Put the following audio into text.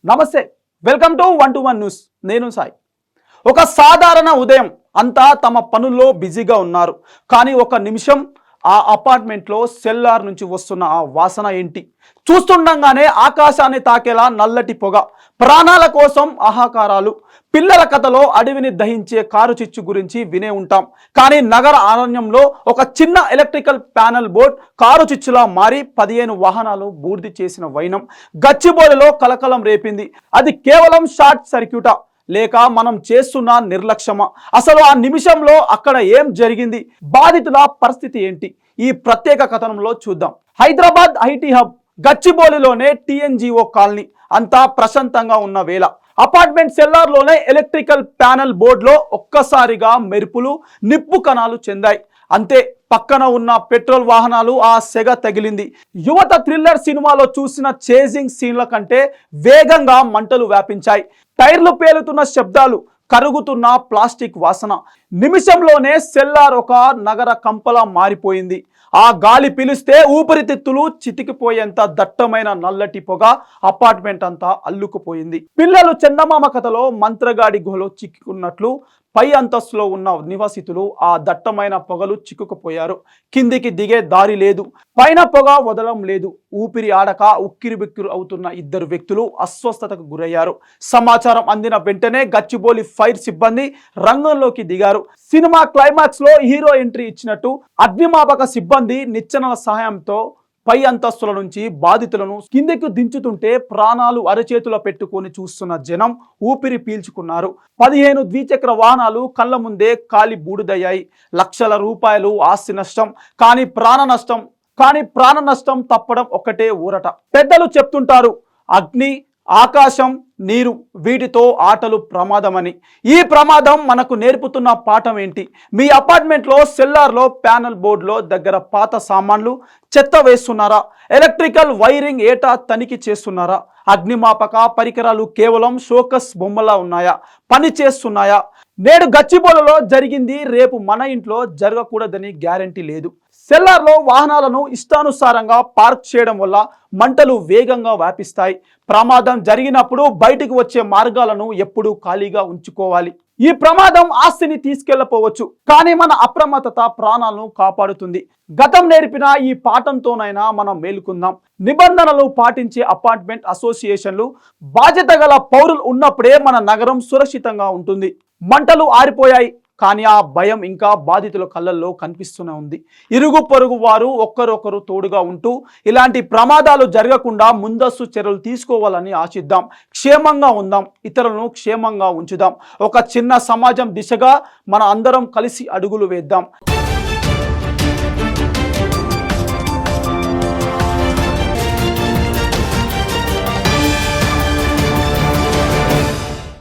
నమస్తే, welcome to 121 news. నేను సాయి. ఒక సాధారణ ఉదయం అంతా తమ పనుల్లో బిజీగా ఉన్నారు. కానీ ఒక నిమిషం ఆ అపార్ట్మెంట్లో సెల్లార్ నుంచి వస్తున్న ఆ వాసన ఏంటి? చూస్తుండగానే ఆకాశాన్ని తాకేలా నల్లటి పొగ, ప్రాణాల కోసం ఆహాకారాలు. పిల్లల కథలో అడవిని దహించే కారు చిచ్చు గురించి వినే ఉంటాం. కానీ నగర అరణ్యంలో ఒక చిన్న ఎలక్ట్రికల్ ప్యానెల్ బోర్డ్ కారు చిచ్చులా మారి 15 వాహనాలు బూర్ది చేసిన వైనం గచ్చిబౌలిలో కలకలం రేపింది. అది కేవలం షార్ట్ సర్క్యూటా, లేక మనం చేస్తున్న నిర్లక్ష్యమా? అసలు ఆ నిమిషంలో అక్కడ ఏం జరిగింది? బాధితుల పరిస్థితి ఏంటి? ఈ ప్రత్యేక కథనంలో చూద్దాం. హైదరాబాద్ ఐటీ హబ్ గచ్చిబౌలిలోనే టీఎన్జిఓ కాలనీ అంతా ప్రశాంతంగా ఉన్న వేళ అపార్ట్మెంట్ సెల్లార్లోనే ఎలక్ట్రికల్ ప్యానెల్ బోర్డులో ఒక్కసారిగా మెరుపులు, నిప్పు కణాలు చెందాయి. అంతే, పక్కన ఉన్న పెట్రోల్ వాహనాలు ఆ సెగ తగిలింది. యువత థ్రిల్లర్ సినిమాలో చూసిన చేజింగ్ సీన్ల కంటే వేగంగా మంటలు వ్యాపించాయి. టైర్లు పేలుతున్న శబ్దాలు, కరుగుతున్న ప్లాస్టిక్ వాసన. నిమిషంలోనే సెల్లార్ ఒక నగర కంపలా మారిపోయింది. ఆ గాలి పిలిస్తే ఊపిరితిత్తులు చితికిపోయేంత దట్టమైన నల్లటి పొగ అపార్ట్మెంట్ అంతా అల్లుకుపోయింది. పిల్లలు చందమామ కథలో మంత్రగాడి గుహలో చిక్కుకున్నట్లు పై అంతస్తులో ఉన్న నివాసితులు ఆ దట్టమైన పొగలు చిక్కుకుపోయారు. కిందికి దిగే దారి లేదు, పైన పొగ వదలడం లేదు. ఊపిరి ఆడక ఉక్కిరిబిక్కిరి అవుతున్న 2 వ్యక్తులు అస్వస్థతకు గురయ్యారు. సమాచారం అందిన వెంటనే గచ్చిబౌలి ఫైర్ సిబ్బంది రంగంలోకి దిగారు. సినిమా క్లైమాక్స్ లో హీరో ఎంట్రీ ఇచ్చినట్టు అగ్నిమాపక సిబ్బంది నిచ్చెనల సహాయంతో పై అంతస్తుల నుంచి బాధితులను కిందకు దించుతుంటే ప్రాణాలు అరచేతుల పెట్టుకొని చూస్తున్న జనం ఊపిరి పీల్చుకున్నారు. 15 ద్విచక్ర వాహనాలు కళ్ళ ముందే కాలి బూడిదయ్యాయి. లక్షల రూపాయలు ఆస్తి నష్టం. కానీ ప్రాణ నష్టం తప్పడం ఒక్కటే ఊరట. పెద్దలు చెప్తుంటారు, అగ్ని, ఆకాశం, నీరు, వీటితో ఆటలు ప్రమాదమని. ఈ ప్రమాదం మనకు నేర్పుతున్న పాఠం ఏంటి? మీ అపార్ట్మెంట్లో సెల్లార్లో ప్యానెల్ బోర్డులో దగ్గర పాత సామాన్లు, చెత్త వేస్తున్నారా? ఎలక్ట్రికల్ వైరింగ్ ఏటా తనిఖీ చేస్తున్నారా? అగ్నిమాపక పరికరాలు కేవలం షోకస్ బొమ్మలా ఉన్నాయా? పని చేస్తున్నాయా? నేడు గచ్చిబౌలిలో జరిగింది రేపు మన ఇంట్లో జరగకూడదని గ్యారంటీ లేదు. సెల్లార్లో వాహనాలను ఇష్టానుసారంగా పార్క్ చేయడం వల్ల మంటలు వేగంగా వ్యాపిస్తాయి. ప్రమాదం జరిగినప్పుడు బయటికి వచ్చే మార్గాలను ఎప్పుడూ ఖాళీగా ఉంచుకోవాలి. ఈ ప్రమాదం ఆస్తిని తీసుకెళ్లపోవచ్చు, కానీ మన అప్రమత్తత ప్రాణాలను కాపాడుతుంది. గతం నేర్పిన ఈ పాఠంతోనైనా మనం మేలుకుందాం. నిబంధనలు పాటించే అపార్ట్మెంట్ అసోసియేషన్లు, బాధ్యత గల పౌరులు ఉన్నప్పుడే మన నగరం సురక్షితంగా ఉంటుంది. మంటలు ఆరిపోయాయి, కానీ ఆ భయం ఇంకా బాధితుల కళ్ళల్లో కనిపిస్తూనే ఉంది. ఇరుగు పొరుగు వారు ఒక్కరొకరు తోడుగా ఉంటూ ఇలాంటి ప్రమాదాలు జరగకుండా ముందస్తు చర్యలు తీసుకోవాలని ఆశిద్దాం. క్షేమంగా ఉందాం, ఇతరులను క్షేమంగా ఉంచుదాం. ఒక చిన్న సమాజం దిశగా మన అందరం కలిసి అడుగులు వేద్దాం.